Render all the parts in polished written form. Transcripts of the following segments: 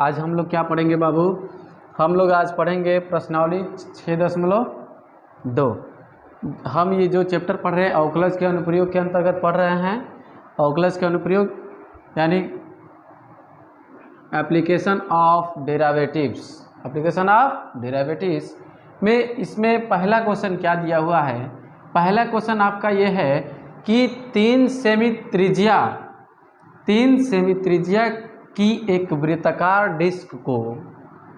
आज हम लोग क्या पढ़ेंगे बाबू? हम लोग आज पढ़ेंगे प्रश्नावली 6.2। हम ये जो चैप्टर पढ़ रहे हैं अवकलज के अनुप्रयोग के अंतर्गत पढ़ रहे हैं। अवकलज के अनुप्रयोग यानी application of derivatives, application of derivatives में इसमें पहला क्वेश्चन क्या दिया हुआ है? पहला क्वेश्चन आपका ये है कि 3 सेमी त्रिज्या की एक वृत्ताकार डिस्क को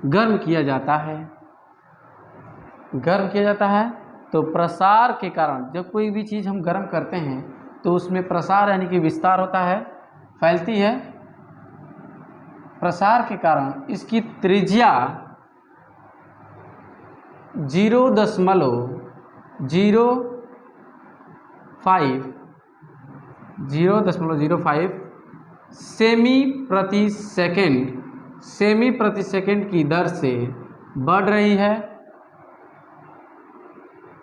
गर्म किया जाता है। तो प्रसार के कारण, जब कोई भी चीज़ हम गर्म करते हैं तो उसमें प्रसार यानी कि विस्तार होता है, फैलती है। प्रसार के कारण इसकी त्रिज्या 0.05 सेमी प्रति सेकंड की दर से बढ़ रही है।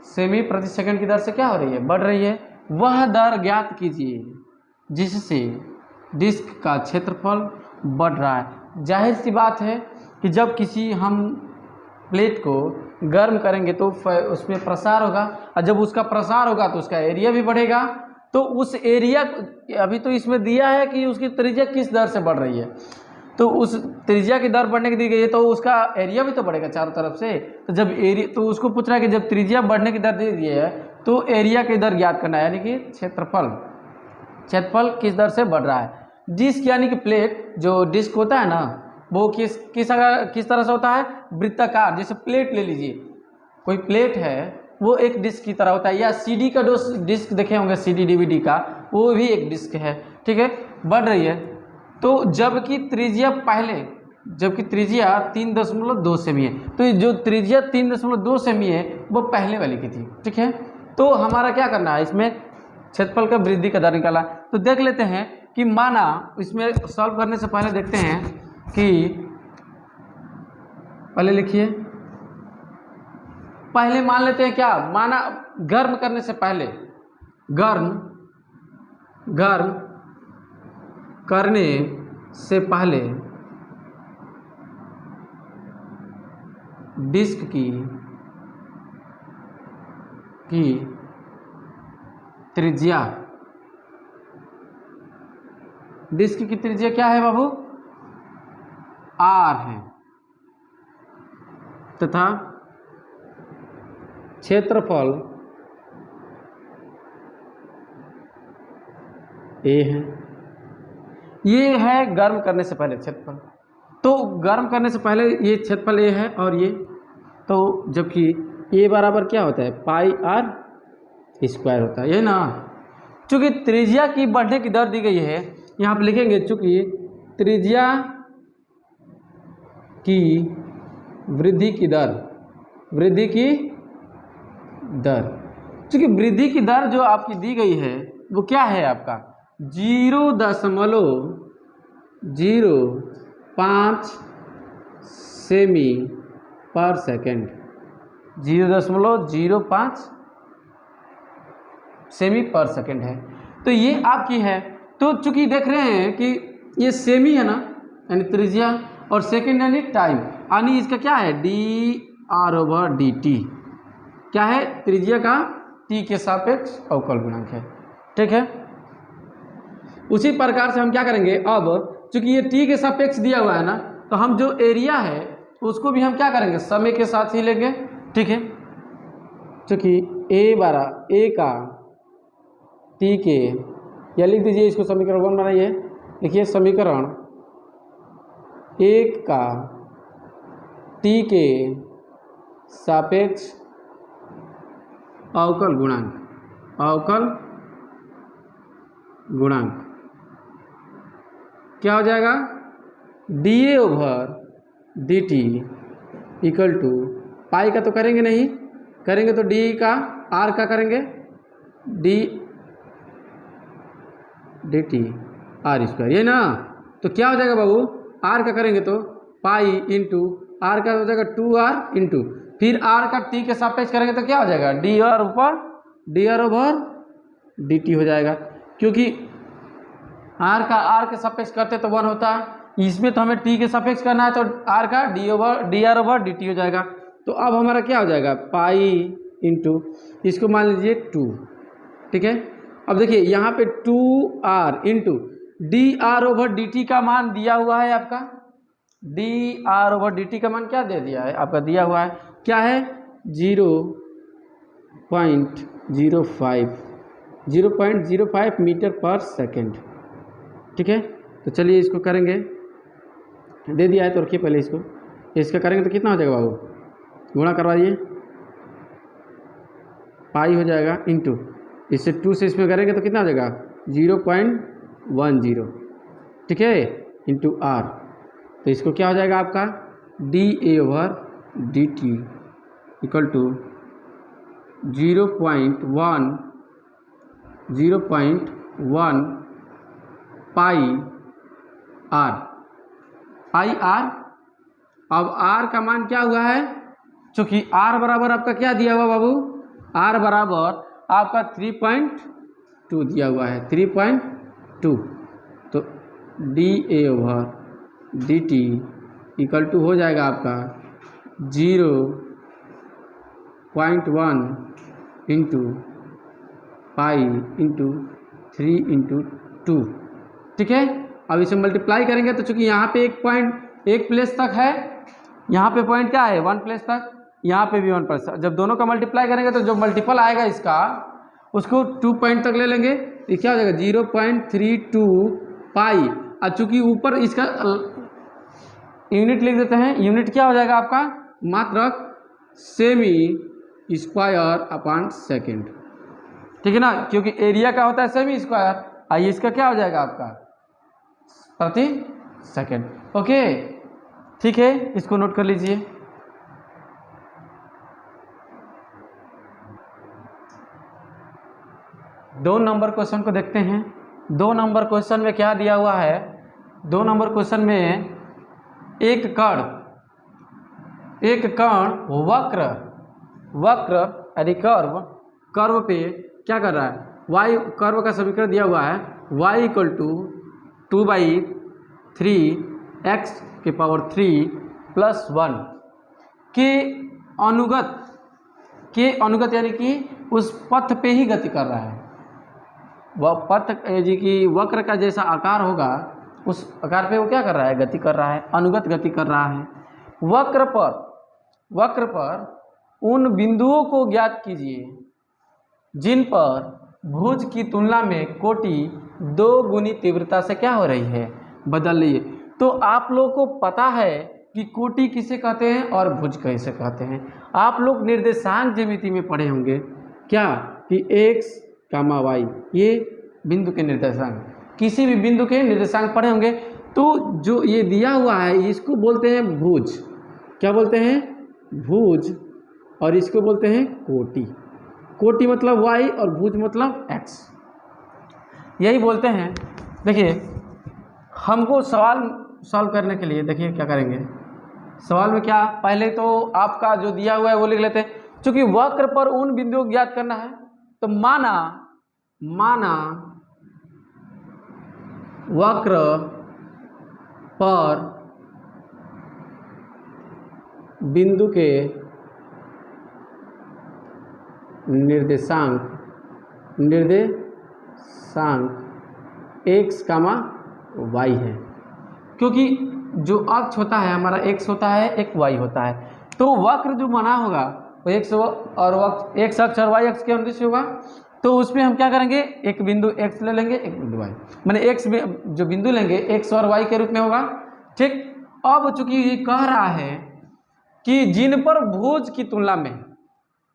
सेमी प्रति सेकंड की दर से क्या हो रही है? बढ़ रही है। वह दर ज्ञात कीजिए जिससे डिस्क का क्षेत्रफल बढ़ रहा है। जाहिर सी बात है कि जब किसी हम प्लेट को गर्म करेंगे तो उसमें प्रसार होगा, और जब उसका प्रसार होगा तो उसका एरिया भी बढ़ेगा। तो उस एरिया, अभी तो इसमें दिया है कि उसकी त्रिज्या किस दर से बढ़ रही है, तो उस त्रिज्या की दर बढ़ने की दी गई है तो उसका एरिया भी तो बढ़ेगा चारों तरफ से। तो जब एरिया, तो उसको पूछ रहा है कि जब त्रिज्या बढ़ने की दर दे दी है तो एरिया की दर ज्ञात करना है, यानी कि क्षेत्रफल किस दर से बढ़ रहा है। डिस्क यानी कि प्लेट, जो डिस्क होता है ना, वो किस तरह से होता है? वृत्ताकार। जैसे प्लेट ले लीजिए, कोई प्लेट है वो एक डिस्क की तरह होता है, या सीडी का जो डिस्क देखे होंगे, सीडी डीवीडी का, वो भी एक डिस्क है। ठीक है, बढ़ रही है। तो जबकि त्रिज्या 3.2 सेमी है, तो जो त्रिज्या 3.2 सेमी है वो पहले वाली की थी। ठीक है, तो हमारा क्या करना है, इसमें क्षेत्रफल का वृद्धि का दर निकाला। तो देख लेते हैं कि माना, इसमें सॉल्व करने से पहले देखते हैं कि पहले लिखिए, पहले मान लेते हैं क्या, माना गर्म करने से पहले, गर्म करने से पहले डिस्क की त्रिज्या, डिस्क की त्रिज्या क्या है बाबू? R है, तथा क्षेत्रफल A है। ये है गर्म करने से पहले क्षेत्रफल। तो गर्म करने से पहले ये क्षेत्रफल A है, और ये तो जबकि A बराबर क्या होता है? पाई R स्क्वायर होता है, ये ना। चूँकि त्रिज्या की बढ़ने की दर दी गई है, यहाँ पे लिखेंगे चूँकि त्रिज्या की वृद्धि की दर, चूँकि वृद्धि की दर जो आपकी दी गई है वो क्या है आपका? 0.05 सेमी पर सेकंड, 0.05 सेमी पर सेकंड है। तो ये आपकी है। तो चूंकि देख रहे हैं कि ये सेमी है ना, यानी त्रिज्या, और सेकंड यानी टाइम, यानी इसका क्या है? dr/dt क्या है? त्रिज्या का t के सापेक्ष अवकल गुणांक है। ठीक है, उसी प्रकार से हम क्या करेंगे, अब चूंकि ये t के सापेक्ष दिया हुआ है ना, तो हम जो एरिया है उसको भी हम क्या करेंगे? समय के साथ ही लेंगे। ठीक है, चूंकि a का t के, या लिख दीजिए इसको, समीकरण 1 बनाइए, लिखिए समीकरण 1 का t के सापेक्ष अवकल गुणांक क्या हो जाएगा? dA/dt इक्वल टू, पाई का तो करेंगे नहीं, करेंगे तो d का r का करेंगे, dt r स्क्वायर, ये ना। तो क्या हो जाएगा बाबू? r का करेंगे तो पाई इंटू r का हो जाएगा 2r इंटू, फिर r का t के सापेक्ष करेंगे तो क्या हो जाएगा? dr/dt हो जाएगा, क्योंकि r का r के सापेक्ष करते तो 1 होता है, इसमें तो हमें टी के सापेक्ष करना है, तो आर का D r over D t हो जाएगा। तो अब हमारा क्या हो जाएगा, पाई इंटू इसको मान लीजिए 2, ठीक है। अब देखिए यहाँ पे 2r into d r over D T का मान दिया हुआ है आपका, D r over D T का मान क्या दे दिया है आपका, दिया हुआ है क्या है 0.05 मीटर पर सेकेंड, ठीक है। तो चलिए इसको करेंगे, दे दिया है तो रखिए पहले इसको, इसका करेंगे तो कितना हो जाएगा बाबू, गुणा करवाइए, पाई हो जाएगा इंटू इससे 2 से इसमें करेंगे तो कितना हो जाएगा 0.10, ठीक है, इंटू आर। तो इसको क्या हो जाएगा आपका D A over D T equal to 0.1 pi R, pi R. अब आर का मान क्या हुआ है, चूँकि आर बराबर आपका क्या दिया हुआ बाबू, आर बराबर आपका 3.2 दिया हुआ है, 3.2। तो D A over D T equal to हो जाएगा आपका 0.1 इंटू पाई इंटू 3 इंटू 2, ठीक है। अब इसे मल्टीप्लाई करेंगे तो चूंकि यहाँ पे एक पॉइंट एक प्लेस तक है, यहाँ पे पॉइंट क्या है 1 प्लेस तक, यहाँ पे भी 1 प्लेस तक। जब दोनों का मल्टीप्लाई करेंगे तो जो मल्टीपल आएगा इसका उसको 2 पॉइंट तक ले लेंगे, तो क्या हो जाएगा 0.32 पाई। और चूँकि ऊपर इसका यूनिट लिख देते हैं, यूनिट क्या हो जाएगा आपका मात्रक सेमी स्क्वायर अपॉन सेकेंड, ठीक है ना, क्योंकि एरिया का होता है सेमी स्क्वायर, आइए इसका क्या हो जाएगा आपका प्रति सेकेंड। ओके ठीक है, इसको नोट कर लीजिए। दो नंबर क्वेश्चन को देखते हैं। 2 नंबर क्वेश्चन में क्या दिया हुआ है, 2 नंबर क्वेश्चन में एक कण वक्र यानी कर्व पे क्या कर रहा है, y कर्व का समीकरण दिया हुआ है y equal to 2/3 x³ plus 1 के अनुगत यानी कि उस पथ पे ही गति कर रहा है। वह पथ जी की वक्र का जैसा आकार होगा उस आकार पे वो क्या कर रहा है, गति कर रहा है, अनुगत गति कर रहा है। वक्र पर उन बिंदुओं को ज्ञात कीजिए जिन पर भुज की तुलना में कोटि 2 गुनी तीव्रता से क्या हो रही है, बदल रही है। तो आप लोगों को पता है कि कोटि किसे कहते हैं और भुज कैसे कहते हैं। आप लोग निर्देशांक ज्यामिति में पढ़े होंगे क्या कि x, y ये बिंदु के निर्देशांक, किसी भी बिंदु के निर्देशांक पढ़े होंगे। तो जो ये दिया हुआ है इसको बोलते हैं भुज, क्या बोलते हैं भुज, और इसको बोलते हैं कोटि। कोटि मतलब y और भुज मतलब x, यही बोलते हैं। देखिए हमको सवाल सॉल्व करने के लिए देखिए क्या करेंगे, सवाल में क्या, पहले तो आपका जो दिया हुआ है वो लिख लेते हैं। चूंकि वक्र पर उन बिंदुओं को ज्ञात करना है तो माना वक्र पर बिंदु के निर्देशांक x, y है, क्योंकि जो अक्ष होता है हमारा x होता है, एक y होता है। तो वक्र जो बना होगा वो x और x अक्ष और y अक्ष के अनुदिश होगा। तो उसमें हम क्या करेंगे, एक बिंदु x ले लेंगे, एक बिंदु y, माने x जो बिंदु लेंगे x और y के रूप में होगा, ठीक। अब चूंकि ये कह रहा है कि जिन पर भुज की तुलना में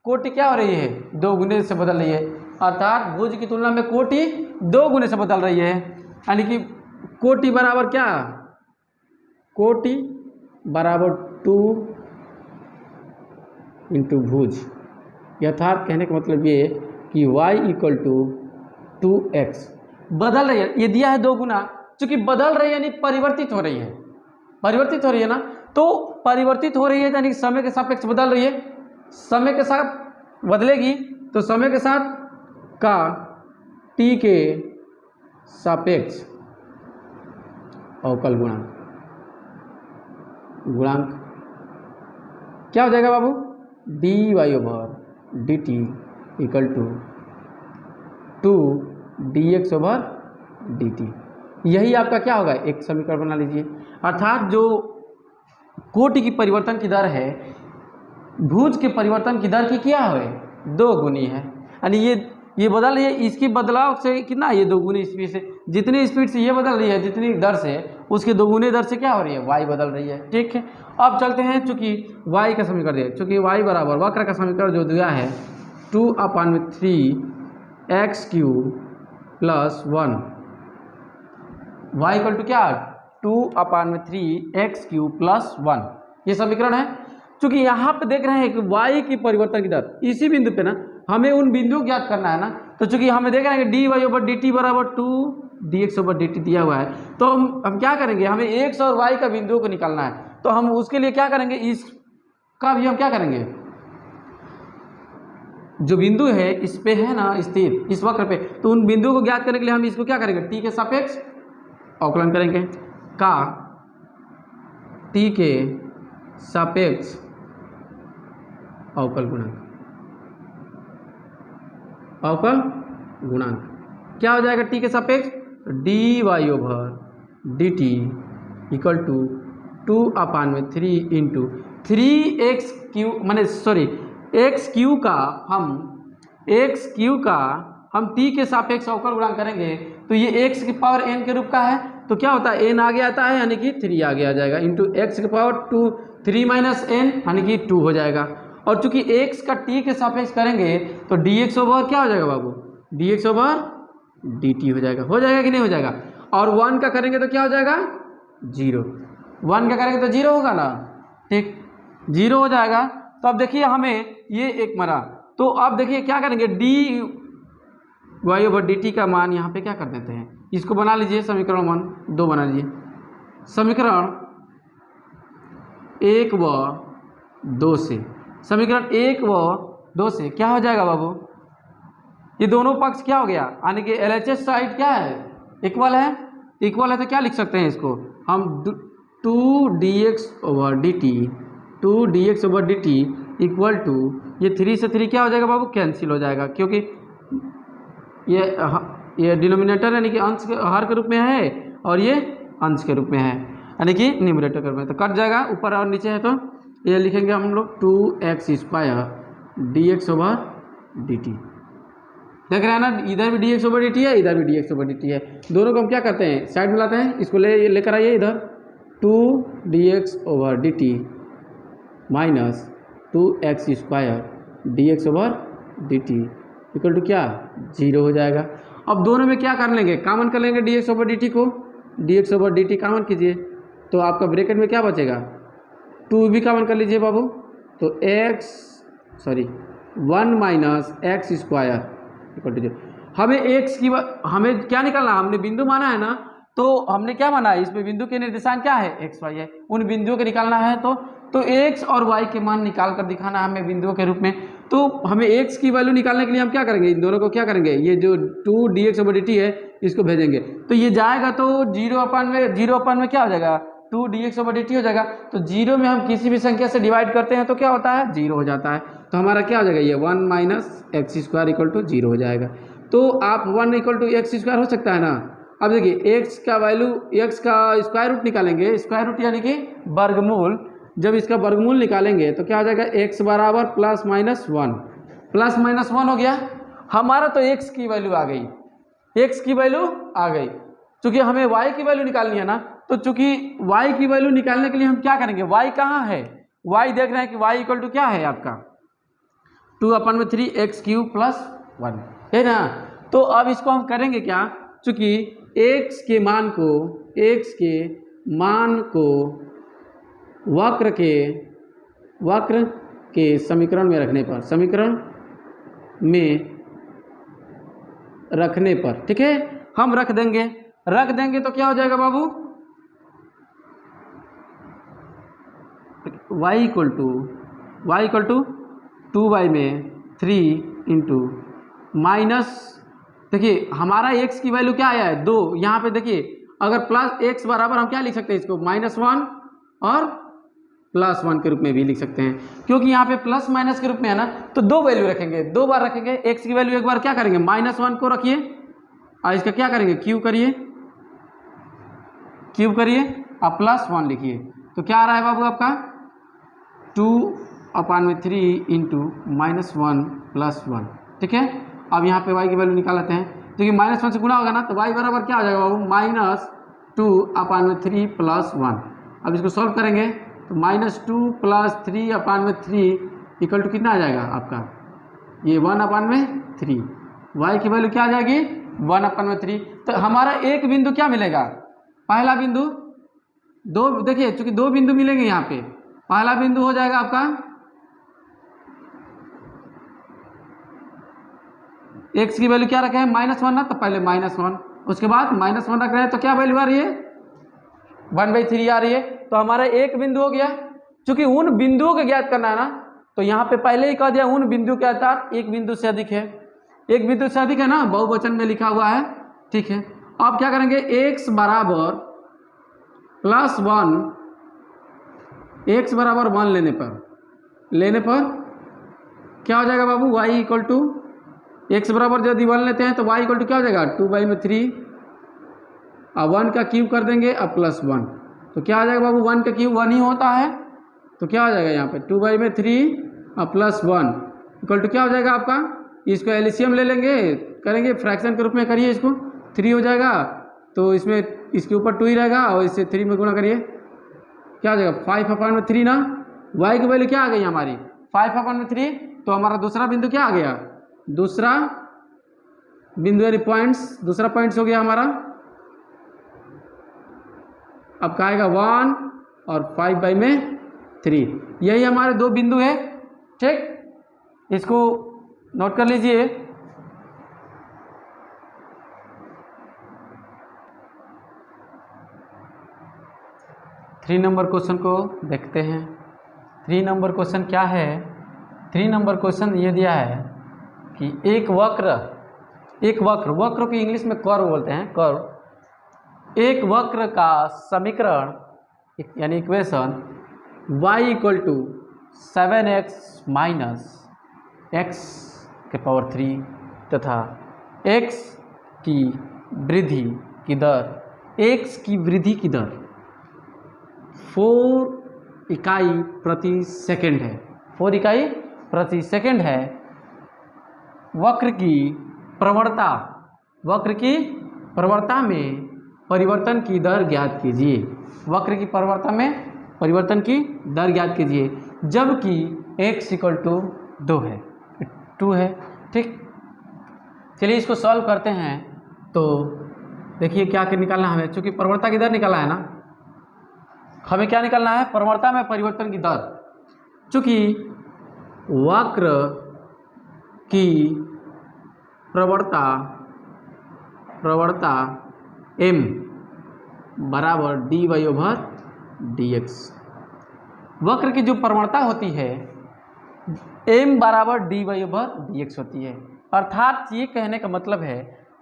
कोटि क्या हो रही है, 2 गुने से बदल रही है, अर्थात भुज की तुलना में कोटि 2 गुने से बदल रही है, यानी कि कोटि बराबर क्या, कोटि बराबर 2 इंटू भुज। यथार्थ कहने का मतलब ये कि y इक्वल टू 2x बदल रही है, ये दिया है 2 गुना, चूंकि बदल रही है यानी परिवर्तित हो रही है, परिवर्तित हो रही है ना, तो परिवर्तित हो रही है यानी समय के सापेक्ष बदल रही है। समय के साथ बदलेगी तो समय के साथ का t के सापेक्ष अवकल गुणा, गुणांक क्या हो जाएगा बाबू, d Y over D T equal to d x over D t. यही आपका क्या होगा, एक समीकरण बना लीजिए। अर्थात जो कोटि की परिवर्तन की दर है भुज के परिवर्तन की दर की क्या है, 2 गुनी है। यानी ये बदल रही है, इसकी बदलाव से कितना, ये 2 गुनी स्पीड से, जितनी स्पीड से ये बदल रही है जितनी दर से, उसके 2 गुने दर से क्या हो रही है, y बदल रही है। ठीक है, अब चलते हैं, चूंकि y का समीकरण दिया, चूंकि y बराबर वक्र का समीकरण जो दिया है 2/3 x³ + 1, y इक्वल टू क्या, 2/3 x³ + 1, ये समीकरण है। चूंकि यहाँ पे देख रहे हैं कि y की परिवर्तन की दर, इसी बिंदु पे ना हमें उन बिंदुओं को ज्ञात करना है ना, तो चूंकि हमें देख रहे हैं कि D Y over D T बराबर 2 dx ओवर dt दिया हुआ है, तो हम क्या करेंगे, हमें x और y का बिंदुओं को निकालना है। तो हम उसके लिए क्या करेंगे, इसका भी हम क्या करेंगे, जो बिंदु है इस पे है ना स्थित, इस वक्र पे, तो उन बिंदुओं को ज्ञात करने के लिए हम इसको क्या करेंगे, t के सापेक्ष अवकलन करेंगे, का t के सापेक्ष अवकल गुणांक, अवकल गुणांक क्या हो जाएगा, t के सापेक्ष D Y over D T equal to 2/3 into 3x³ मैंने सॉरी x³ का हम t के सापेक्ष अवकल गुणांक करेंगे, तो ये x की पावर n के रूप का है, तो क्या होता है, n आगे आता है यानी कि 3 आगे आ जाएगा, इंटू x की पावर 2 3 माइनस n यानी कि 2 हो जाएगा। और चूंकि x का t के सापेक्ष करेंगे तो dx ओवर क्या हो जाएगा बाबू, dx ओवर dt हो जाएगा कि नहीं हो जाएगा। और 1 का करेंगे तो क्या हो जाएगा, 0, 1 का करेंगे तो 0 होगा ना, ठीक, 0 हो जाएगा। तो अब देखिए हमें ये एक मरा, तो अब देखिए क्या करेंगे, D Y over D T का मान यहाँ पे क्या कर देते हैं, इसको बना लीजिए समीकरण 1 2 बना लीजिए, समीकरण 1 व 2 से, समीकरण 1 व 2 से क्या हो जाएगा बाबू, ये दोनों पक्ष क्या हो गया, यानी कि LHS साइड क्या है, इक्वल है, इक्वल है तो क्या लिख सकते हैं इसको हम 2dx over dt equal to, ये 3 से 3 क्या हो जाएगा बाबू, कैंसिल हो जाएगा, क्योंकि ये डिनोमिनेटर यानी कि अंश के हर के रूप में है और ये अंश के रूप में है यानी कि न्यूमरेटर के रूप में, तो कट जाएगा, ऊपर और नीचे है तो ये लिखेंगे हम लोग 2x² dx ओवर dt, देख रहे हैं ना, इधर भी dx ओवर dt है, इधर भी dx ओवर dt है, दोनों को हम क्या करते हैं साइड में लाते हैं, इसको लेकर आइए इधर, 2dx over dt minus 2x² dx over dt equal to क्या, 0 हो जाएगा। अब दोनों में क्या कर लेंगे, कॉमन कर लेंगे dx ओवर dt को, dx ओवर dt कॉमन कीजिए, तो आपका ब्रैकेट में क्या बचेगा, 2 भी कॉमन कर लीजिए बाबू, तो 1 माइनस x² इक्वल टू 0। हमें x की हमें क्या निकालना, हमने बिंदु माना है ना, तो हमने क्या माना है, इसमें बिंदु के निर्देशांक क्या है, x y है, उन बिंदुओं को निकालना है, तो x और y के मान निकाल कर दिखाना है हमें बिंदुओं के रूप में। तो हमें x की वैल्यू निकालने के लिए हम क्या करेंगे, इन दोनों को क्या करेंगे, ये जो 2dx ओवर dt है इसको भेजेंगे, तो ये जाएगा तो 0 में क्या हो जाएगा, 2dx ओवर dt हो जाएगा। तो 0 में हम किसी भी संख्या से डिवाइड करते हैं तो क्या होता है, 0 हो जाता है, तो हमारा क्या हो जाएगा, ये 1 माइनस x² इक्वल टू 0 हो जाएगा। तो आप 1 इक्वल टू x² हो सकता है ना। अब देखिए x का वैल्यू, x का स्क्वायर रूट निकालेंगे, स्क्वायर रूट यानी कि वर्गमूल, जब इसका वर्गमूल निकालेंगे तो क्या हो जाएगा, x बराबर +-1 हो गया हमारा, तो x की वैल्यू आ गई, x की वैल्यू आ गई। चूंकि हमें y की वैल्यू निकालनी है ना, तो चूंकि y की वैल्यू निकालने के लिए हम क्या करेंगे, y कहाँ है, y देख रहे हैं कि y इक्वल टू क्या है आपका 2/3 x³ + 1 है ना। तो अब इसको हम करेंगे क्या, चूंकि x के मान को वक्र के समीकरण में रखने पर ठीक है, हम रख देंगे तो क्या हो जाएगा बाबू, y इक्वल टू 2y में 3 इंटू माइनस, देखिए हमारा x की वैल्यू क्या आया है 2, यहाँ पे देखिए अगर प्लस x बराबर हम क्या लिख सकते हैं इसको, -1 और +1 के रूप में भी लिख सकते हैं, क्योंकि यहाँ पे प्लस माइनस के रूप में है ना, तो दो वैल्यू रखेंगे, दो बार रखेंगे। x की वैल्यू एक बार क्या करेंगे, -1 को रखिए और इसका क्या करेंगे, क्यूब करिए और +1 लिखिए। तो क्या आ रहा है बाबू आपका 2/3 इंटू -1 + 1। ठीक है, अब यहाँ पे y की वैल्यू निकाल लेते हैं, क्योंकि -1 से गुणा होगा ना, तो y बराबर क्या हो जाएगा बाबू, -2/3 + 1। अब इसको सॉल्व करेंगे तो -2 + 3/3 इक्वल टू कितना आ जाएगा आपका, ये 1/3। y की वैल्यू क्या आ जाएगी, 1/3। तो हमारा एक बिंदु क्या मिलेगा, पहला बिंदु, दो देखिए चूंकि दो बिंदु मिलेंगे यहाँ पे, पहला बिंदु हो जाएगा आपका x की वैल्यू क्या रखे हैं, -1 ना, तो पहले -1, उसके बाद -1 रख रहे हैं, तो क्या वैल्यू आ रही है, 1/3 आ रही है। तो हमारा एक बिंदु हो गया। चूंकि उन बिंदुओं को ज्ञात करना है ना, तो यहाँ पे पहले ही कह दिया उन बिंदु के अर्थात एक बिंदु से अधिक है, एक बिंदु से अधिक है ना, बहुवचन में लिखा हुआ है। ठीक है, अब क्या करेंगे, x बराबर +1, x बराबर 1 लेने पर क्या हो जाएगा बाबू, y इक्वल टू, x बराबर यदि 1 लेते हैं तो y इक्वल टू क्या हो जाएगा, 2/3 और 1 का क्यूब कर देंगे और +1। तो क्या आ जाएगा बाबू, 1 का क्यूब 1 ही होता है, तो क्या हो जाएगा यहाँ पे 2/3 और +1 इक्वल टू क्या हो जाएगा आपका, इसको एलसीएम ले लेंगे, करेंगे फ्रैक्शन के रूप में, करिए इसको, 3 हो जाएगा, तो इसमें इसके ऊपर 2 ही रहेगा और इससे 3 में गुणा करिए, क्या हो जाएगा 5/3 ना। y की वैल्यू क्या आ गई हमारी, 5/3। तो हमारा दूसरा बिंदु क्या आ गया, दूसरा बिंदु यानी पॉइंट्स, दूसरा पॉइंट्स हो गया हमारा। अब क्या आएगा 1 और 5/3, यही हमारे दो बिंदु है। ठीक, इसको नोट कर लीजिए। थ्री नंबर क्वेश्चन को देखते हैं। 3 नंबर क्वेश्चन क्या है, 3 नंबर क्वेश्चन ये दिया है कि एक वक्र को इंग्लिश में कर्व बोलते हैं, कर्व, एक वक्र का समीकरण यानी equation y equal to 7x - x³ तथा x की वृद्धि की दर 4 इकाई प्रति सेकंड है, 4 इकाई प्रति सेकंड है। वक्र की प्रवणता में परिवर्तन की दर ज्ञात कीजिए, वक्र की प्रवणता में परिवर्तन की दर ज्ञात कीजिए, जबकि x इक्वल टू 2 है। ठीक, चलिए इसको सॉल्व करते हैं। तो देखिए क्या निकालना हमें, चूंकि प्रवणता की दर निकाला है ना, हमें क्या निकालना है, प्रवणता में परिवर्तन की दर। चूंकि वक्र की प्रवणता m बराबर dy/dx, वक्र की जो प्रवणता होती है m बराबर dy/dx होती है। अर्थात ये कहने का मतलब है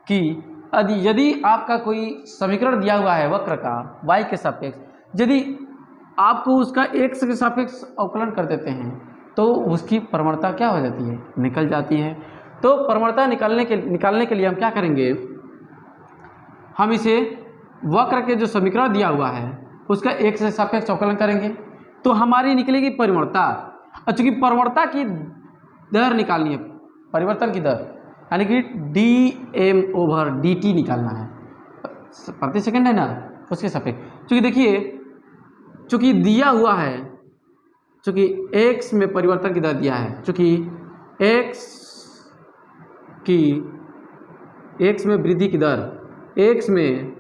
कि यदि आपका कोई समीकरण दिया हुआ है वक्र का y के सापेक्ष, यदि आपको उसका x के सापेक्ष अवकलन कर देते हैं तो उसकी प्रवणता क्या हो जाती है, निकल जाती है। तो प्रवणता निकालने के लिए हम क्या करेंगे, हम इसे वक्र के जो समीकरण दिया हुआ है उसका x से सापेक्ष अवकलन करेंगे तो हमारी निकलेगी प्रवणता। और चूंकि प्रवणता की दर निकालनी है, परिवर्तन की दर यानी कि dm/dt निकालना है, प्रति सेकंड है ना, उसके सापेक्ष। चूंकि देखिए, चूंकि दिया हुआ है, चूंकि x में परिवर्तन की दर दिया है, चूंकि x में वृद्धि की दर, x में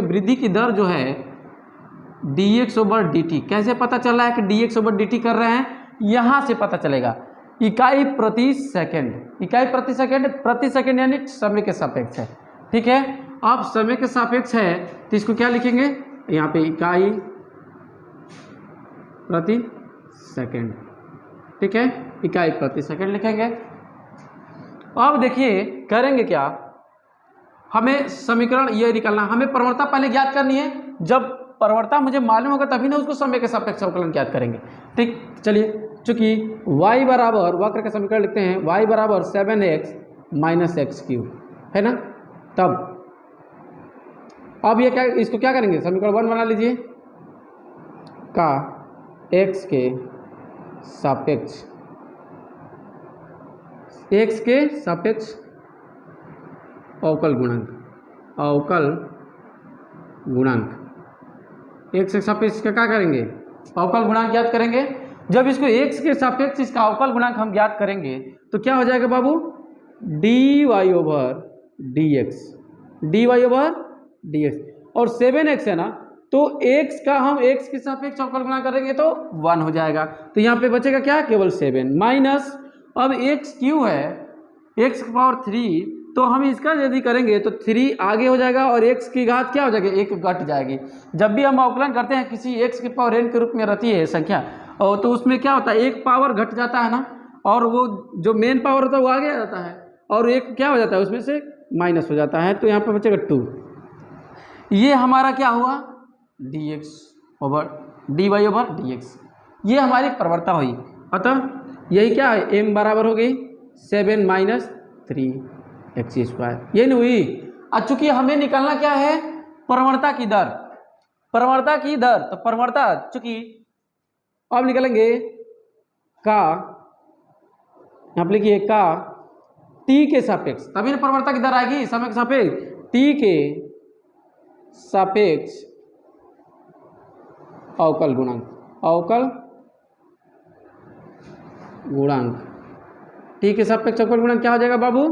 वृद्धि की दर जो है dx/dt। कैसे पता चल रहा है कि dx/dt कर रहे हैं, यहाँ से पता चलेगा, इकाई प्रति सेकंड यानी समय के सापेक्ष है। ठीक है, अब समय के सापेक्ष है तो इसको क्या लिखेंगे, यहाँ पे इकाई प्रति सेकंड। ठीक है, इकाई प्रति सेकंड लिखेंगे। अब देखिए करेंगे क्या, हमें समीकरण ये निकालना, हमें प्रवणता पहले ज्ञात करनी है। जब प्रवणता मुझे मालूम होगा तभी ना उसको समय के सापेक्ष अवकलन ज्ञात करेंगे। ठीक, चलिए, चूंकि y बराबर, वक्र का समीकरण लिखते हैं, y बराबर 7x माइनस एक्स क्यूब है ना। तब अब ये क्या, इसको क्या करेंगे, समीकरण 1 बना लीजिए, का x के सापेक्ष, x के सापेक्ष अवकल गुणांक, अवकल गुणांक, x के सापेक्ष का क्या करेंगे, अवकल गुणांक ज्ञात करेंगे। जब इसको x के सापेक्ष इसका अवकल गुणांक हम ज्ञात करेंगे तो क्या हो जाएगा बाबू, dy over dx, dy over dx, और 7x है ना, तो x का हम x के सापेक्ष अवकल गुणांक करेंगे तो 1 हो जाएगा। तो यहाँ पे बचेगा क्या, केवल 7 माइनस, अब x क्यों है, x की पावर 3, तो हम इसका यदि करेंगे तो 3 आगे हो जाएगा और x की घात क्या हो जाएगी, 1 घट जाएगी। जब भी हम अवकलन करते हैं किसी x की पावर n के रूप में रहती है संख्या, और तो उसमें क्या होता है, एक पावर घट जाता है ना, और वो जो मेन पावर होता है वो आगे आ जाता है, और एक क्या हो जाता है उसमें से माइनस हो जाता है, तो यहाँ पे बचेगा 2। ये हमारा क्या हुआ, dx over dy over dx, ये हमारी प्रवणता हुई। अतः यही क्या है, m बराबर हो गई 7 माइनस 3x स्क्वायर, ये नहीं हुई। अब चूंकि हमें निकालना क्या है, प्रवणता की दर, प्रवणता की दर, तो प्रवणता चूंकि अब निकालेंगे का, यहाँ पे लिखिए का t के सापेक्ष, तभी ना प्रवणता की दर आएगी, समय के सापेक्ष, t के सापेक्ष अवकल गुणांक, अवकल गुणांक, t के सापेक्ष अवकल गुणांक क्या हो जाएगा बाबू,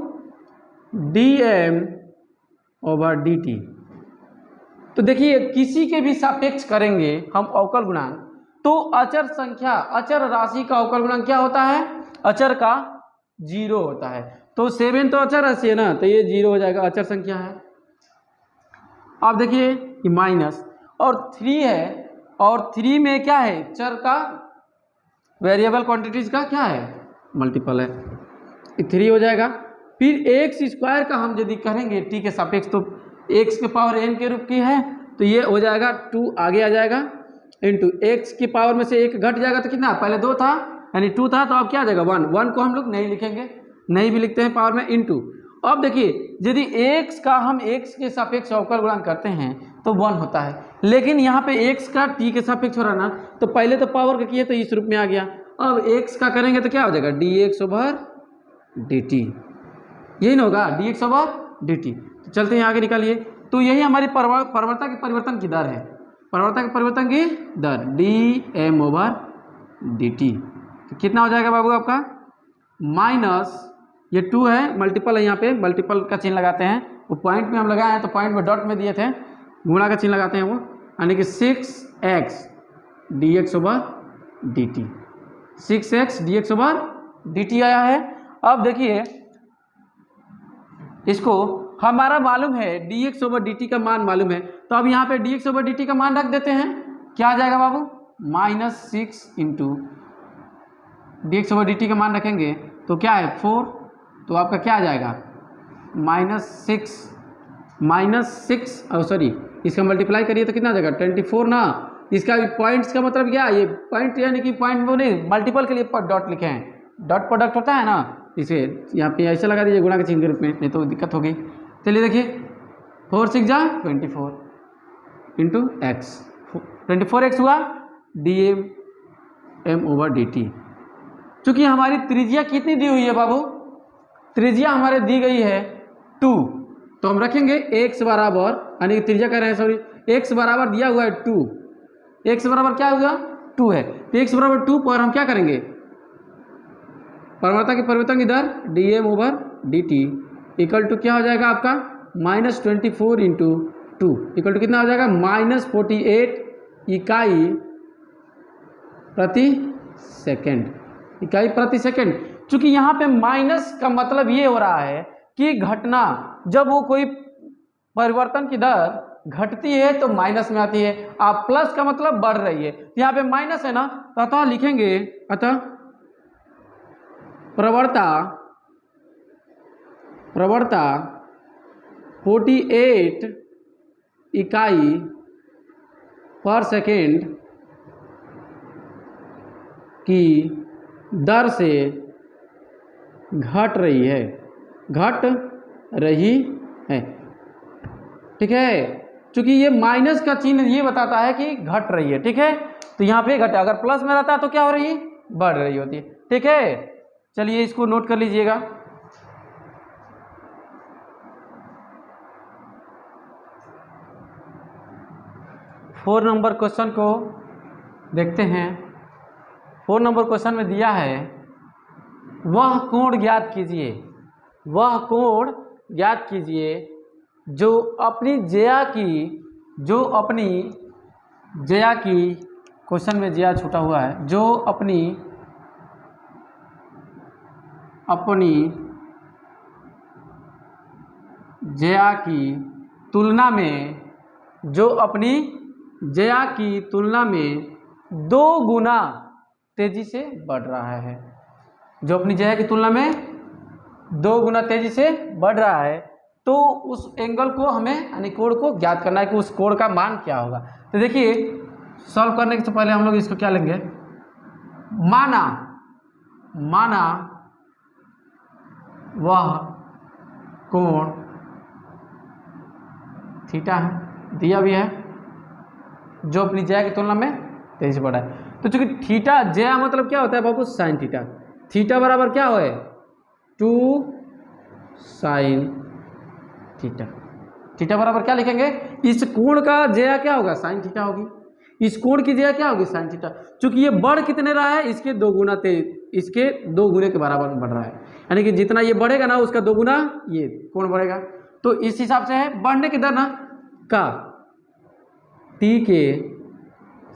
dm ओवर dt। तो देखिए किसी के भी सापेक्ष करेंगे हम अवकल गुणांक तो अचर संख्या, अचर राशि का अवकल गुणांक क्या होता है, अचर का 0 होता है। तो 7 तो अचर राशि है ना, तो ये 0 हो जाएगा, अचर संख्या है। अब देखिए कि माइनस और 3 है, और 3 में क्या है, चर का, वेरिएबल क्वांटिटीज का क्या है, मल्टीपल है, 3 हो जाएगा। फिर एक्स स्क्वायर का हम यदि करेंगे टी के सापेक्ष, तो एक्स के पावर एन के रूप की है, तो ये हो जाएगा 2 आगे आ जाएगा, इंटू एक्स की पावर में से 1 घट जाएगा, तो कितना, पहले 2 था यानी 2 था, तो अब क्या आ जाएगा 1, 1 को हम लोग नहीं लिखेंगे, नहीं भी लिखते हैं पावर में, इंटू। अब देखिए यदि x का हम x के सापेक्ष अवकल गुणांक करते हैं तो 1 होता है, लेकिन यहाँ पे x का t के सापेक्ष हो रहा ना, तो पहले तो पावर का किए तो इस रूप में आ गया, अब x का करेंगे तो क्या हो जाएगा, dx ओवर dt, यही ना होगा, dx ओवर dt। तो चलते हैं आगे निकालिए, तो यही हमारी प्रवणता के परिवर्तन की दर है, प्रवणता के परिवर्तन की दर dm ओवर dt। तो कितना हो जाएगा बाबू आपका, माइनस, ये 2 है, मल्टीपल है, यहाँ पे मल्टीपल का चिन्ह लगाते हैं, वो पॉइंट में हम लगाए हैं तो पॉइंट में डॉट में दिए थे, गुणा का चिन्ह लगाते हैं वो, यानी कि 6x dx over dt, 6x dx over dt आया है। अब देखिए इसको हमारा मालूम है dx ओवर dt का मान मालूम है, तो अब यहाँ पे dx ओवर dt का मान रख देते हैं, क्या आ जाएगा बाबू, -6 इंटू dx ओवर dt का मान रखेंगे तो क्या है 4, तो आपका क्या आ जाएगा -6 सॉरी, इसका मल्टीप्लाई करिए तो कितना आ जाएगा 24 ना। इसका पॉइंट्स का मतलब क्या, ये पॉइंट यानी कि पॉइंट वो नहीं, मल्टीपल के लिए डॉट लिखे हैं, डॉट प्रोडक्ट होता है ना, इसे यहाँ पे ऐसे लगा दीजिए गुणा के चिन्ह के रूप में, नहीं तो दिक्कत होगी। चलिए देखिए 4 6 जा 24 इंटू एक्स, 24x हुआ dm ओवर dt। चूँकि हमारी त्रिज्या कितनी दी हुई है बाबू, त्रिज्या हमारे दी गई है 2, तो हम रखेंगे x बराबर, यानी त्रिज्या कह रहे हैं सॉरी, x बराबर दिया हुआ है 2, x बराबर क्या हुआ 2 है, तो x बराबर 2 पर हम क्या करेंगे, प्रवणता के परिवर्तन की दर dm over dt equal to क्या हो जाएगा आपका -24 इंटू 2 इक्वल टू कितना हो जाएगा -48 इकाई प्रति सेकेंड, इकाई प्रति सेकेंड। चूंकि यहाँ पे माइनस का मतलब ये हो रहा है कि घटना, जब वो कोई परिवर्तन की दर घटती है तो माइनस में आती है, आप प्लस का मतलब बढ़ रही है, यहाँ पे माइनस है ना, तो अतः लिखेंगे, अतः प्रवणता 48 इकाई पर सेकेंड की दर से घट रही है, ठीक है। चूंकि ये माइनस का चिन्ह ये बताता है कि घट रही है, ठीक है। तो यहाँ पे घटे, अगर प्लस में रहता है तो क्या हो रही है, बढ़ रही होती है, ठीक है। चलिए इसको नोट कर लीजिएगा। फोर नंबर क्वेश्चन को देखते हैं। 4 नंबर क्वेश्चन में दिया है, वह कोण ज्ञात कीजिए, वह कोण ज्ञात कीजिए जो अपनी जया की क्वेश्चन में जया छूटा हुआ है, जो अपनी जया की तुलना में 2 गुना तेजी से बढ़ रहा है, जो अपनी जया की तुलना में 2 गुना तेजी से बढ़ रहा है। तो उस एंगल को हमें यानी कोण को ज्ञात करना है कि उस कोण का मान क्या होगा। तो देखिए सॉल्व करने से पहले हम लोग इसको क्या लेंगे, माना वह कोण थीटा है, दिया भी है, जो अपनी जया की तुलना में तेजी से बढ़ा है। तो चूंकि थीटा जया मतलब क्या होता है बाबू, साइन थीटा। थीटा बराबर क्या हो, 2 साइन थीटा। थीटा बराबर क्या लिखेंगे, इस कोण का जया क्या होगा, साइन थीटा होगी, इस कोण की जया क्या होगी, साइन थीटा। चूंकि ये बढ़ कितने रहा है, इसके 2 गुना इसके 2 गुने के बराबर बढ़ रहा है, यानी कि जितना ये बढ़ेगा ना उसका 2 गुना ये कोण बढ़ेगा। तो इस हिसाब से है बढ़ने की दर ना का टी के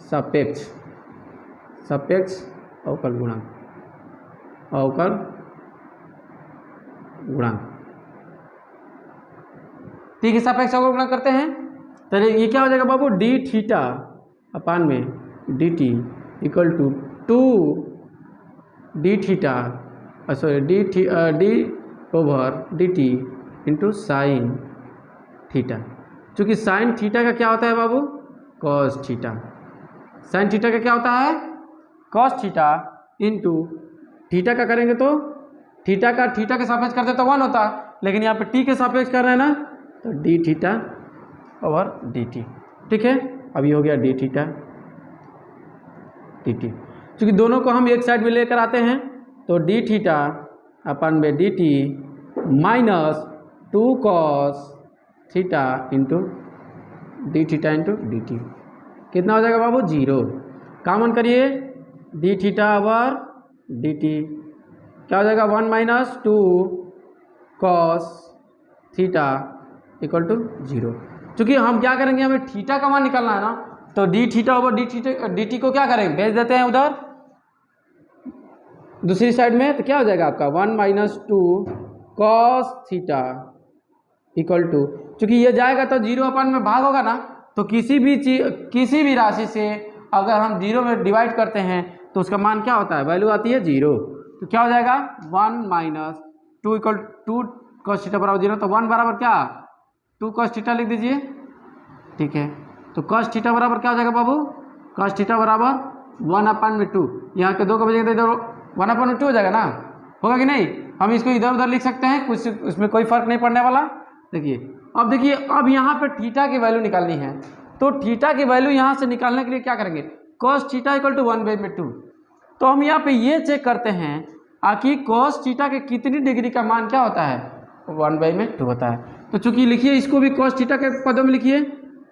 सापेक्ष अवकल गुणांक टी के सापेक्ष अवकल गुणांक करते हैं। तो ये क्या हो जाएगा बाबू, डी थीटा अपान में D T equal to 2 D theta D over D T into sine theta. चूँकि साइन थीटा का क्या होता है बाबू, कॉस थीटा। साइन थीटा का क्या होता है, कॉस थीटा इंटू थीटा का करेंगे तो थीटा के सापेक्ष करते तो 1 होता, लेकिन यहाँ पे टी के सापेक्ष कर रहे हैं ना, तो D theta over D T, ठीक है। अब ये हो गया डी थीटा डी टी। चूँकि दोनों को हम एक साइड में लेकर आते हैं तो डी थीटा अपन में D T minus 2 cos theta into D theta into D T, कितना हो जाएगा बाबू, 0। कॉमन करिए, D theta over D T क्या हो जाएगा, 1 minus 2 cos theta equal to 0। चूँकि हम क्या करेंगे, हमें थीटा का मान निकालना है ना, तो D theta over D T को क्या करेंगे, भेज देते हैं उधर दूसरी साइड में। तो क्या हो जाएगा आपका 1 minus 2 cos theta equal to, चूँकि ये जाएगा तो 0 अपन में भाग होगा ना, तो किसी भी राशि से अगर हम 0 में डिवाइड करते हैं तो उसका मान क्या होता है, वैल्यू आती है 0। तो क्या हो जाएगा 1 माइनस 2 इक्वल 2 कॉस थीटा बराबर 0। तो 1 बराबर क्या, 2 कॉस थीटा लिख दीजिए, ठीक है। तो कॉस थीटा बराबर क्या हो जाएगा बाबू, कॉस थीटा बराबर 1/2। यहाँ के 2 का बजेगा तो इधर 1/2 हो जाएगा ना, होगा कि नहीं। हम इसको इधर उधर लिख सकते हैं, कुछ उसमें कोई फर्क नहीं पड़ने वाला। देखिए अब यहाँ पे थीटा की वैल्यू निकालनी है, तो थीटा की वैल्यू यहाँ से निकालने के लिए क्या करेंगे, कॉस थीटा इक्वल टू 1/2। तो हम यहाँ पे ये चेक करते हैं कि कॉस थीटा के कितनी डिग्री का मान क्या होता है, 1/2 होता है। तो चूंकि लिखिए इसको भी कॉस थीटा के पदों में लिखिए,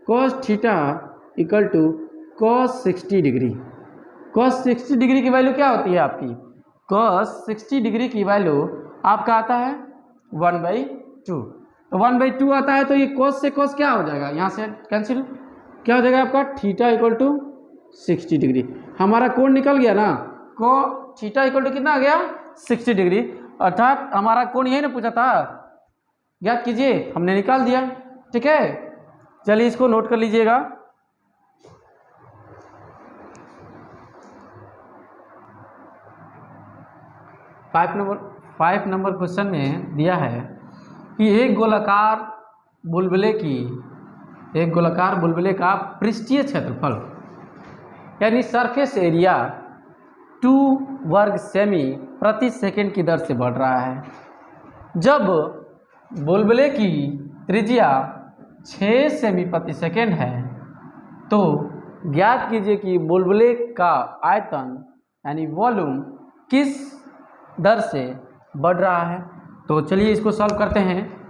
cos theta equal to cos 60 degree. Cos 60 degree की वैल्यू क्या होती है आपकी, कॉस 60 डिग्री की वैल्यू आपका आता है 1/2। तो 1/2 आता है, तो ये कॉस से कॉस क्या हो जाएगा, यहाँ से कैंसिल, क्या हो जाएगा आपका थीटा इक्वल टू 60 डिग्री। हमारा कोण निकल गया ना, को थीटा इक्वल टू कितना आ गया, 60 डिग्री। अर्थात हमारा कोण यही ना पूछा था, ज्ञात कीजिए, हमने निकाल दिया, ठीक है। चलिए इसको नोट कर लीजिएगा। फाइव नंबर क्वेश्चन में दिया है कि एक गोलाकार बुलबुले की, एक गोलाकार बुलबुले का पृष्ठीय क्षेत्रफल यानी सरफेस एरिया 2 वर्ग सेमी प्रति सेकंड की दर से बढ़ रहा है। जब बुलबुले की त्रिज्या 6 सेमी प्रति सेकंड है तो ज्ञात कीजिए कि बुलबुले का आयतन यानी वॉल्यूम किस दर से बढ़ रहा है। तो चलिए इसको सॉल्व करते हैं।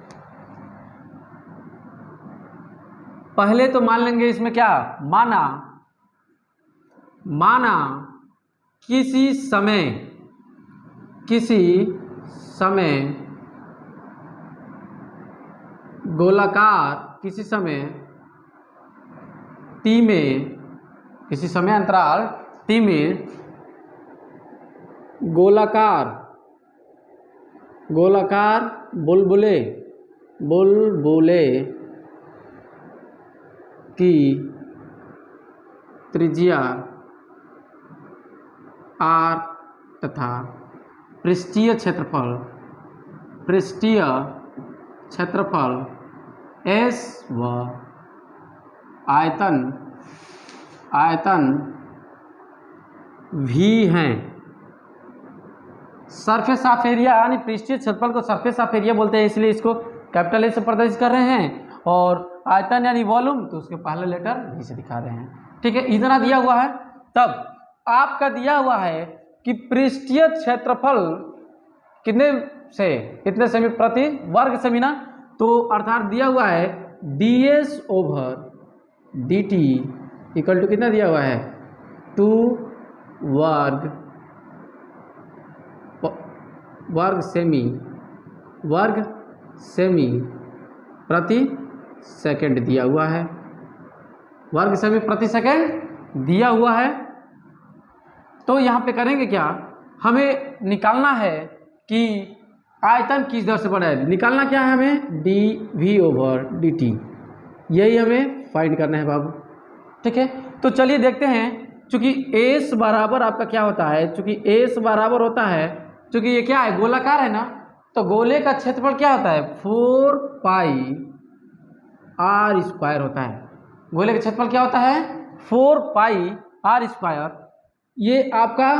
पहले तो मान लेंगे इसमें क्या, माना किसी समय गोलाकार, किसी समय t में, किसी समय अंतराल t में गोलाकार बुलबुले की त्रिज्या r तथा पृष्ठीय क्षेत्रफल s व आयतन v हैं। सरफेस ऑफ एरिया यानी पृष्ठीय क्षेत्रफल को सरफेस ऑफ एरिया बोलते हैं, इसलिए इसको कैपिटल ए से प्रदर्शित कर रहे हैं, और आयतन यानी वॉल्यूम तो उसके पहले लेटर v से दिखा रहे हैं। ठीक है, इतना दिया हुआ है। तब आपका दिया हुआ है कि पृष्ठीय क्षेत्रफल कितने सेमी प्रति वर्ग सेमी ना, तो अर्थात दिया हुआ है ds/dt इक्वल टू कितना दिया हुआ है 2 वर्ग सेमी प्रति सेकंड दिया हुआ है, वर्ग सेमी प्रति सेकंड दिया हुआ है। तो यहाँ पे करेंगे क्या, हमें निकालना है कि आयतन किस दर से बढ़ा है। निकालना क्या है हमें, dv/dt, यही हमें फाइंड करना है बाबू। ठीक है, तो चलिए देखते हैं। चूंकि एस बराबर आपका क्या होता है, चूंकि एस बराबर होता है, चूंकि ये क्या है गोलाकार है ना, तो गोले का क्षेत्रफल क्या होता है 4πr² होता है। गोले का क्षेत्रफल क्या होता है 4πr²। ये आपका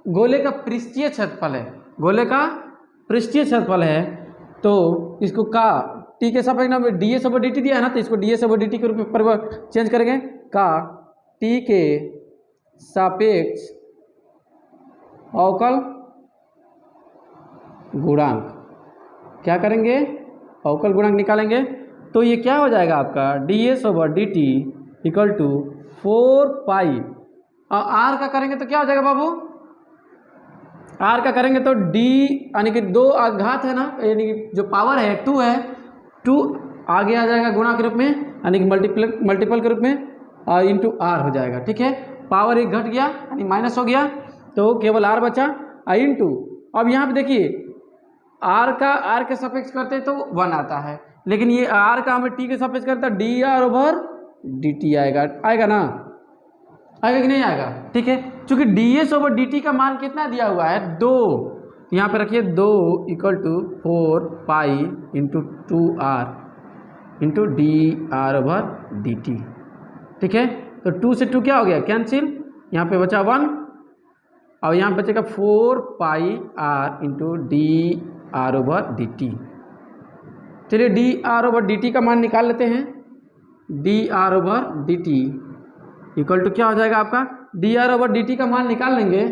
गोले का पृष्ठीय क्षेत्रफल है, गोले का पृष्ठीय क्षेत्रफल है। तो इसको का टी के सापेक्ष में ds/dt दिया है ना, तो इसको ds/dt के रूप में चेंज करेंगे। का टी के सापेक्ष अवकल गुणांक, क्या करेंगे अवकल गुणांक निकालेंगे। तो ये क्या हो जाएगा आपका ds/dt इक्वल टू 4π, और r का करेंगे तो क्या हो जाएगा बाबू, r का करेंगे तो d यानी कि 2 घात है ना, यानी कि जो पावर है 2 है, 2 आगे आ जाएगा गुणा के रूप में, यानी कि मल्टीपल के रूप में, और इंटू r हो जाएगा। ठीक है, पावर 1 घट गया यानी माइनस हो गया, तो केवल r बचा, इंटू। अब यहाँ पे देखिए r के सापेक्ष करते हैं तो 1 आता है, लेकिन ये r का हमें t के सापेक्ष करता है dr/dt आएगा ना, आएगा कि नहीं आएगा। ठीक है, चूंकि ds/dt का मान कितना दिया हुआ है 2, यहाँ पे रखिए 2 equal to 4π into 2r into dr/dt। ठीक है, तो 2 से 2 क्या हो गया कैंसिल, यहाँ पे बचा 1, और यहाँ बचेगा 4πr इंटू dr/dt। चलिए dr/dt का मान निकाल लेते हैं। dr/dt इक्वल टू क्या हो जाएगा आपका, dr/dt का मान निकाल लेंगे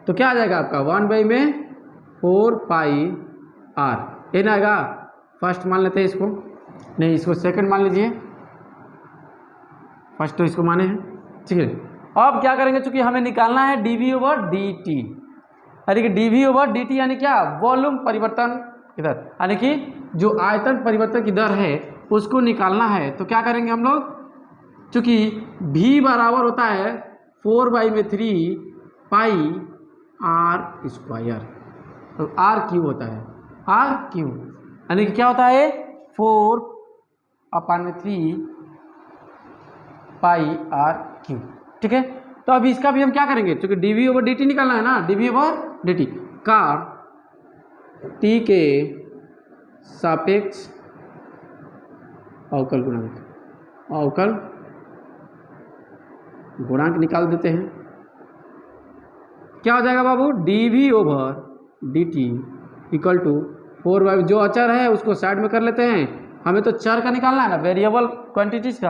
तो क्या आ जाएगा आपका 1/4πr, ये ना आएगा। फर्स्ट मान लेते हैं इसको, नहीं इसको सेकंड मान लीजिए, फर्स्ट तो इसको माने हैं। ठीक है, अब क्या करेंगे, चूंकि हमें निकालना है dv/dt, यानी कि dv/dt यानी क्या वॉल्यूम परिवर्तन की दर, यानी कि जो आयतन परिवर्तन की दर है उसको निकालना है। तो क्या करेंगे हम लोग, चूंकि v बराबर होता है 4/3πr², तो r³ होता है, r³ यानी कि क्या होता है 4/3πr³। ठीक है, तो अभी इसका भी हम क्या करेंगे, क्योंकि dv/dt निकालना है ना, dv/dt का t के सापेक्ष अवकल गुणांक, अवकल गुणांक निकाल देते हैं। क्या हो जाएगा बाबू, dv over dt equal to 4/, जो अचर है उसको साइड में कर लेते हैं, हमें तो चर का निकालना है ना, वेरिएबल क्वांटिटीज का।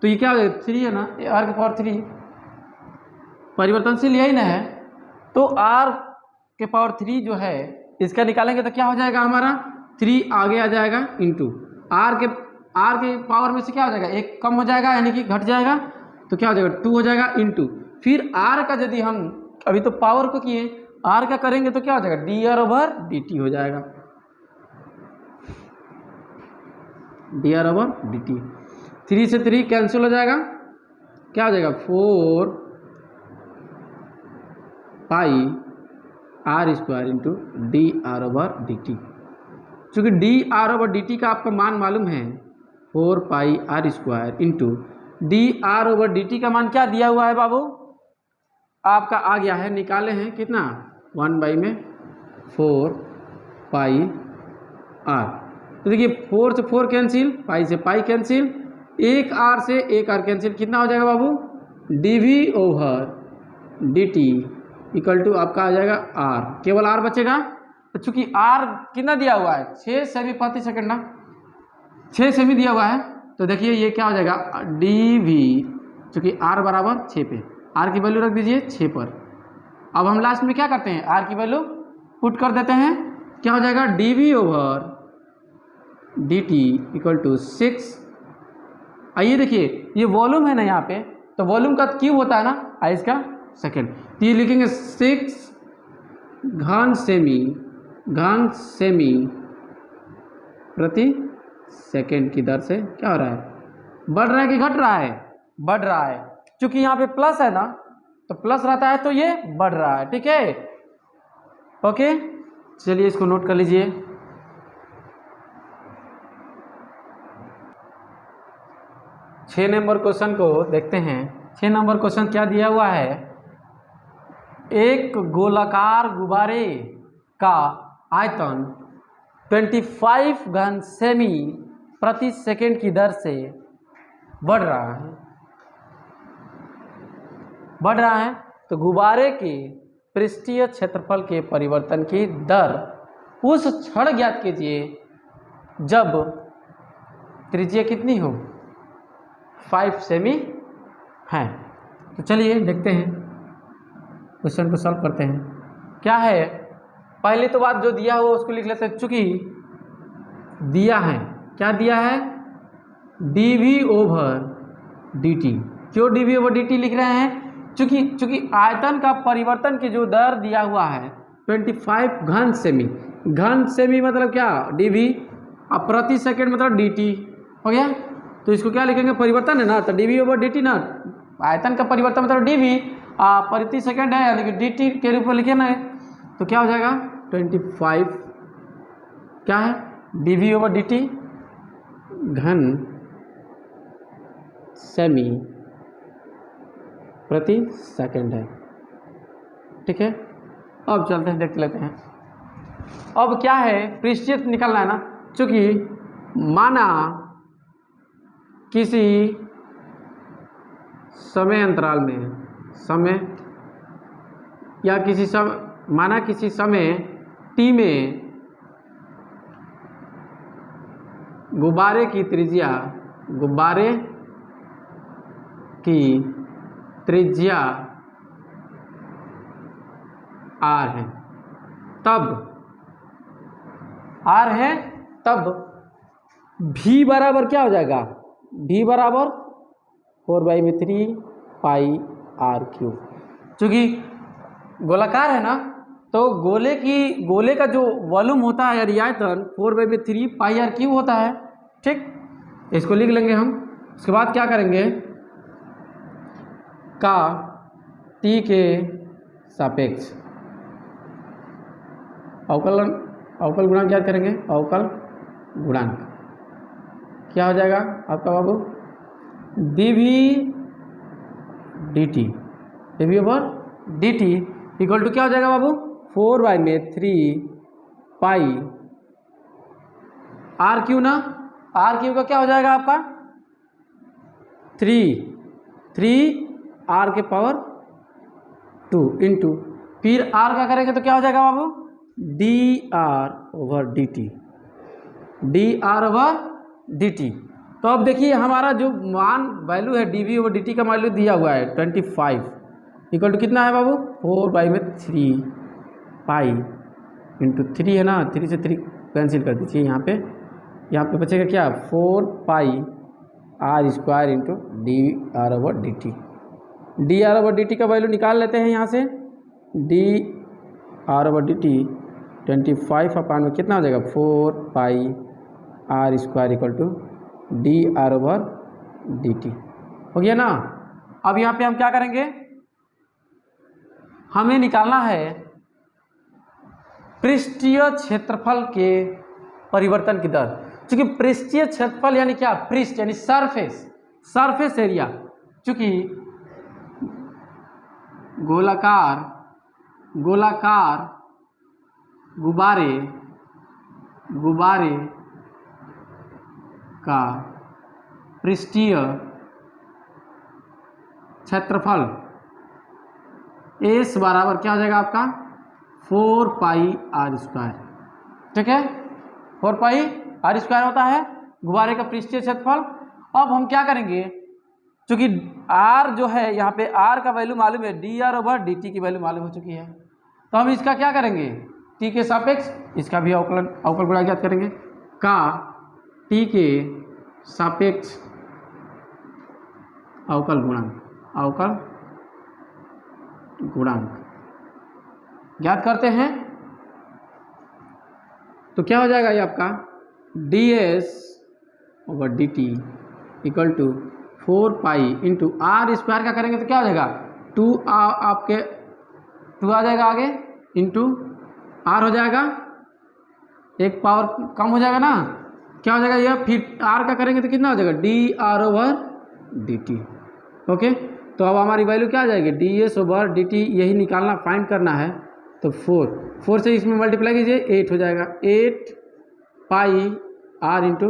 तो ये क्या हो जाएगा, 3 है ना, r की पावर 3 परिवर्तनशील यही ना है, तो r के पावर 3 जो है इसका निकालेंगे तो क्या हो जाएगा हमारा, 3 आगे आ जाएगा इंटू r के पावर में से क्या हो जाएगा, एक कम हो जाएगा यानी कि घट जाएगा, तो क्या हो जाएगा 2 हो जाएगा इंटू फिर r का, यदि हम अभी तो पावर को किए, r का करेंगे तो क्या हो जाएगा, dr ओवर dt हो जाएगा, dr ओवर dt। 3 से 3 कैंसिल हो जाएगा, क्या हो जाएगा 4 pi r square into d r over D t. चूँकि d r over D T का आपका मान मालूम है 4 pi r square into d r over D T का मान क्या दिया हुआ है बाबू, आपका आ गया है, निकाले हैं कितना 1/4 पाई r। तो देखिए 4 से 4 कैंसिल, पाई से पाई कैंसिल, एक r से एक r कैंसिल, कितना हो जाएगा बाबू, dv over dt equal to आपका आ जाएगा r, केवल r बचेगा। तो चूंकि r कितना दिया हुआ है 6 सेमी प्रति सेकंड ना, 6 सेमी दिया हुआ है, तो देखिए ये क्या हो जाएगा dv, चूंकि r बराबर 6 पे, r की वैल्यू रख दीजिए 6 पर। अब हम लास्ट में क्या करते हैं, r की वैल्यू पुट कर देते हैं, क्या हो जाएगा dv over dt equal to 6। आइए देखिए ये वॉल्यूम है ना यहाँ पे, तो वॉल्यूम का क्यूब होता है ना, आइस का सेकेंड, तो ये लिखेंगे 6 घन सेमी प्रति सेकेंड की दर से क्या हो रहा है, बढ़ रहा है कि घट रहा है, बढ़ रहा है। चूंकि यहाँ पे प्लस है ना, तो प्लस रहता है तो ये बढ़ रहा है, ठीक है, ओके। चलिए इसको नोट कर लीजिए। छः नंबर क्वेश्चन को देखते हैं। 6 नंबर क्वेश्चन क्या दिया हुआ है, एक गोलाकार गुब्बारे का आयतन 25 घन सेमी प्रति सेकंड की दर से बढ़ रहा है, तो गुब्बारे के पृष्ठीय क्षेत्रफल के परिवर्तन की दर उस क्षण ज्ञात कीजिए जब त्रिज्या कितनी हो, 5 सेमी है। तो चलिए देखते हैं, क्वेश्चन को सॉल्व करते हैं। क्या है, पहले तो बात जो दिया हुआ उसको लिख लेते हैं। चूंकि दिया है, क्या दिया है, dv ओवर dt। क्यों dv ओवर dt लिख रहे हैं, चूंकि आयतन का परिवर्तन की जो दर दिया हुआ है 25 घन सेमी, घन सेमी मतलब क्या dv, अब प्रति सेकंड मतलब dt हो गया। तो इसको क्या लिखेंगे, परिवर्तन है ना, तो dv ओवर dt ना, आयतन का परिवर्तन मतलब dv प्रति सेकंड है, यानी कि dt के रूप में लिखे ना, तो क्या हो जाएगा 25 क्या है dv ओवर dt घन सेमी प्रति सेकंड है, ठीक है। अब चलते हैं, देख लेते हैं। अब क्या है, पृष्ठीय निकालना है ना, चूंकि माना किसी समय अंतराल में, समय या किसी माना किसी समय t में गुब्बारे की त्रिज्या r है, तब v बराबर क्या हो जाएगा, v बराबर 4/3 पाई r क्यूब। चूँकि गोलाकार है ना, तो गोले का जो वॉल्यूम होता है यानी आयतन 4/3 पाई r क्यूब होता है, ठीक। इसको लिख लेंगे हम। उसके बाद क्या करेंगे, का t के सापेक्ष अवकल गुणांक याद करेंगे, अवकल गुणांक क्या हो जाएगा आपका बाबू, dv over dt equal to क्या हो जाएगा बाबू, 4/3 पाई r क्यू ना, आर क्यूब का क्या हो जाएगा आपका 3 आर के पावर 2 इंटू फिर आर का करेंगे तो क्या हो जाएगा बाबू d r over D t, d r over D t. तो अब देखिए हमारा जो मान वैल्यू है d v over D T का वैल्यू दिया हुआ है 25 इक्वल टू कितना है बाबू 4 पाई में 3 पाई इंटू 3 है ना, 3 से 3 कैंसिल कर दीजिए, यहाँ पे बचेगा क्या 4 pi r square into d r over D t. D r over D T का वैल्यू निकाल लेते हैं यहाँ से, d r over D t 25 upon में कितना हो जाएगा 4 pi r square equal to d r over D t. हो गया ना। अब यहाँ पे हम क्या करेंगे, हमें निकालना है पृष्ठीय क्षेत्रफल के परिवर्तन की दर। चूंकि पृष्ठीय क्षेत्रफल यानी क्या, पृष्ठ यानी सरफेस एरिया, चूंकि गोलाकार गुब्बारे का पृष्ठीय क्षेत्रफल एस बराबर क्या हो जाएगा आपका 4 पाई आर स्क्वायर। ठीक है, 4 पाई आर स्क्वायर होता है गुब्बारे का पृष्ठीय क्षेत्रफल। अब हम क्या करेंगे, चूंकि आर जो है यहाँ पे आर का वैल्यू मालूम है, D r over D t की वैल्यू मालूम हो चुकी है, तो हम इसका क्या करेंगे टी के सापेक्ष इसका भी अवकल गुणांक ज्ञात करेंगे, का टी के सापेक्ष अवकल गुणांक ज्ञात करते हैं। तो क्या हो जाएगा ये आपका D S over D T equal to 4 pi into R square का करेंगे तो क्या हो जाएगा 2 आपके 2 आ जाएगा आगे इंटू आर हो जाएगा, एक पावर कम हो जाएगा ना, क्या हो जाएगा ये, फिर आर का करेंगे तो कितना हो जाएगा D r over D T. Okay, तो अब हमारी वैल्यू क्या आ जाएगी D S over D t, यही निकालना फाइंड करना है। तो 4 से इसमें मल्टीप्लाई कीजिए 8 हो जाएगा, 8 pi r into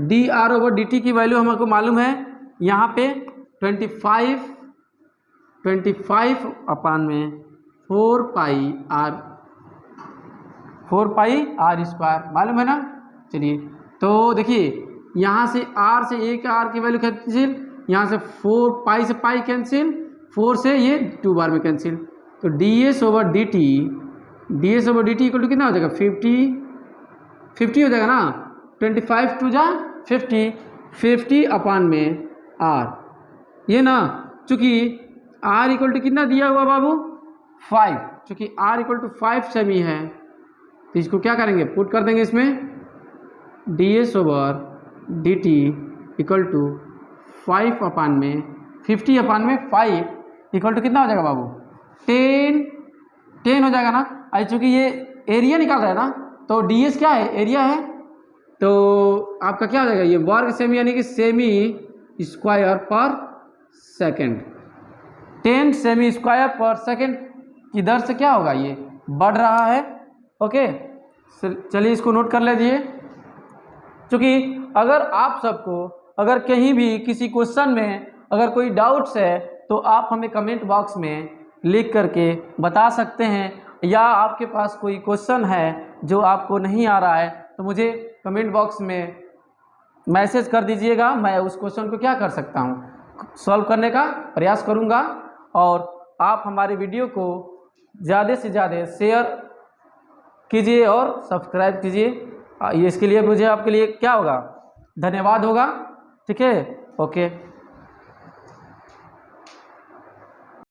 d r over D t की वैल्यू हमको मालूम है यहाँ पे 25 अपान में 4 पाई आर स्क्वायर मालूम है ना। चलिए तो देखिए यहाँ से आर से एक आर की वैल्यू कैंसिल, यहाँ से 4 पाई से पाई कैंसिल, 4 से ये 2 बार में कैंसिल, तो D S over D T equal to कितना हो जाएगा 50 हो जाएगा ना, 25 टू जा 50 अपान में आर, ये ना चूँकि आर इक्वल टू कितना दिया हुआ बाबू 5, चूँकि आर इक्वल टू 5 सेमी है तो इसको क्या करेंगे पुट कर देंगे इसमें, D S over D T equal to 5 upon में 50 अपान में 5 इक्वल टू कितना हो जाएगा बाबू 10 हो जाएगा ना। आज चूँकि ये एरिया निकाल रहा है ना, तो डी एस क्या है एरिया है, तो आपका क्या हो जाएगा ये वर्ग सेमी यानी कि सेमी स्क्वायर पर सेकेंड, 10 सेमी स्क्वायर पर सेकेंड की दर से क्या होगा ये बढ़ रहा है। ओके, चलिए इसको नोट कर लीजिए। क्योंकि अगर आप सबको अगर कहीं भी किसी क्वेश्चन में अगर कोई डाउट्स है तो आप हमें कमेंट बॉक्स में लिख करके बता सकते हैं, या आपके पास कोई क्वेश्चन है जो आपको नहीं आ रहा है तो मुझे कमेंट बॉक्स में मैसेज कर दीजिएगा, मैं उस क्वेश्चन को क्या कर सकता हूँ सॉल्व करने का प्रयास करूँगा। और आप हमारे वीडियो को ज़्यादा से ज़्यादा शेयर कीजिए और सब्सक्राइब कीजिए, इसके लिए मुझे आपके लिए क्या होगा धन्यवाद होगा। ठीक है, ओके।